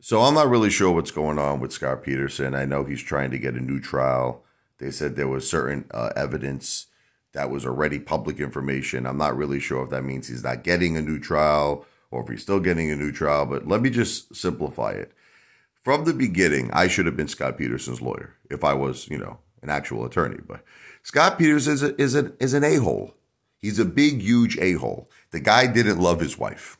So I'm not really sure what's going on with Scott Peterson. I know he's trying to get a new trial. They said there was certain evidence that was already public information. I'm not really sure if that means he's not getting a new trial or if he's still getting a new trial, but let me just simplify it. From the beginning, I should have been Scott Peterson's lawyer if I was, an actual attorney. But Scott Peterson is an a-hole. He's a big, huge a-hole. The guy didn't love his wife.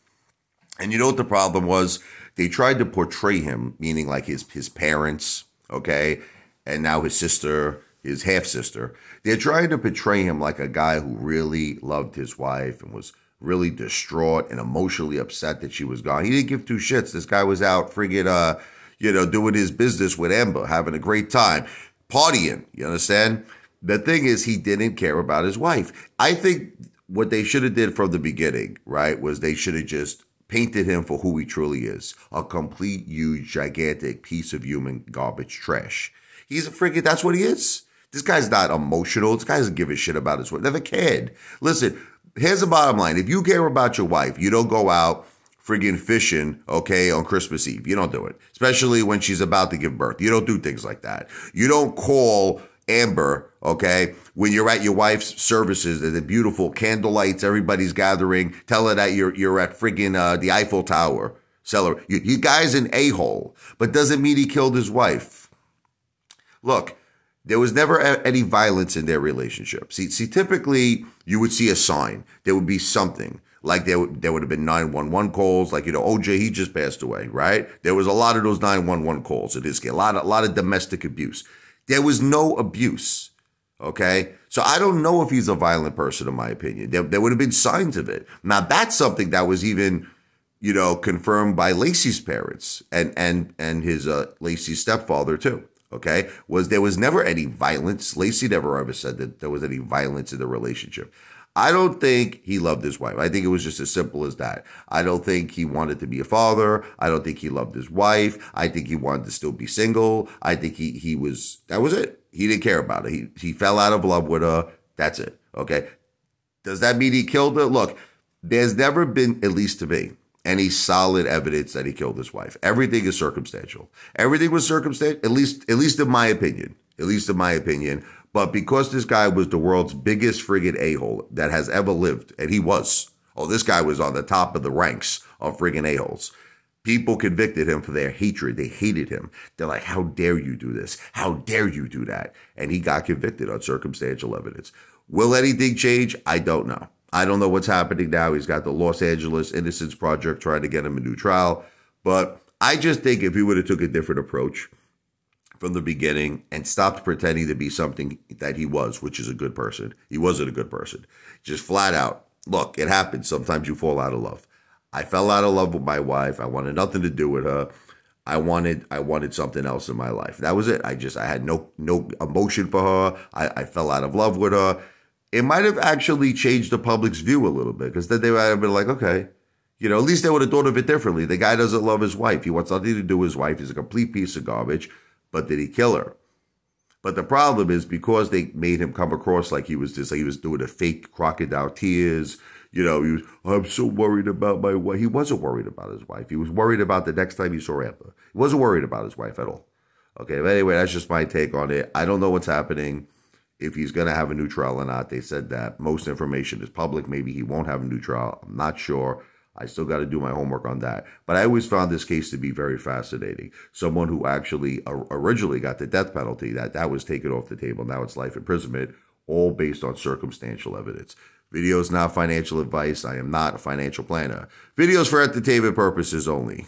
And you know what the problem was? They tried to portray him, meaning like his parents, okay, and now his sister, his half sister. They're trying to portray him like a guy who really loved his wife and was really distraught and emotionally upset that she was gone. He didn't give two shits. This guy was out friggin', doing his business with Amber, having a great time, partying. You understand? The thing is, he didn't care about his wife. I think what they should have did from the beginning, right, was they should have just painted him for who he truly is. A complete, huge, gigantic piece of human garbage trash. He's a freaking, that's what he is. This guy's not emotional. This guy doesn't give a shit about his wife. Never cared. Listen, here's the bottom line. If you care about your wife, you don't go out friggin' fishing, okay, on Christmas Eve. You don't do it. Especially when she's about to give birth. You don't do things like that. You don't call Amber, okay, when you're at your wife's services, the beautiful candlelights, everybody's gathering, tell her that you're at friggin' the Eiffel Tower. You guy's an a-hole, but doesn't mean he killed his wife. Look, there was never any violence in their relationship. See, typically you would see a sign. There would be something. Like there would have been 911 calls, like, OJ, he just passed away, right? There was a lot of those 911 calls in his case, a lot of domestic abuse. There was no abuse, okay? So I don't know if he's a violent person, in my opinion. There would have been signs of it. Now, that's something that was even, confirmed by Lacey's parents and his Lacey's stepfather, too, okay? There was never any violence. Lacey never ever said that there was any violence in the relationship. I don't think he loved his wife. I think it was just as simple as that. I don't think he wanted to be a father. I don't think he loved his wife. I think he wanted to still be single. I think that was it. He didn't care about it. He fell out of love with her. That's it. Okay. Does that mean he killed her? Look, there's never been, at least to me, any solid evidence that he killed his wife. Everything is circumstantial. Everything was circumstantial, at least in my opinion. At least in my opinion. But because this guy was the world's biggest friggin' a-hole that has ever lived, and he was. Oh, this guy was on the top of the ranks of friggin' a-holes. People convicted him for their hatred. They hated him. They're like, how dare you do this? How dare you do that? And he got convicted on circumstantial evidence. Will anything change? I don't know. I don't know what's happening now. He's got the Los Angeles Innocence Project trying to get him a new trial. But I just think if he would have took a different approach from the beginning and stopped pretending to be something that he was, which is a good person. He wasn't a good person. Just flat out. Look, it happens. Sometimes you fall out of love. I fell out of love with my wife. I wanted nothing to do with her. I wanted something else in my life. That was it. I had no emotion for her. I fell out of love with her. It might have actually changed the public's view a little bit because then they might have been like, okay, at least they would have thought of it differently. The guy doesn't love his wife. He wants nothing to do with his wife. He's a complete piece of garbage. But did he kill her? But the problem is because they made him come across like he was doing a fake crocodile tears. I'm so worried about my wife. He wasn't worried about his wife. He was worried about the next time he saw Amber. He wasn't worried about his wife at all. Okay, but anyway, that's just my take on it. I don't know what's happening, if he's going to have a new trial or not. They said that most information is public. Maybe he won't have a new trial. I'm not sure. I still got to do my homework on that. But I always found this case to be very fascinating. Someone who actually originally got the death penalty, that was taken off the table. Now it's life imprisonment, all based on circumstantial evidence. Video is not financial advice. I am not a financial planner. Videos for entertainment purposes only.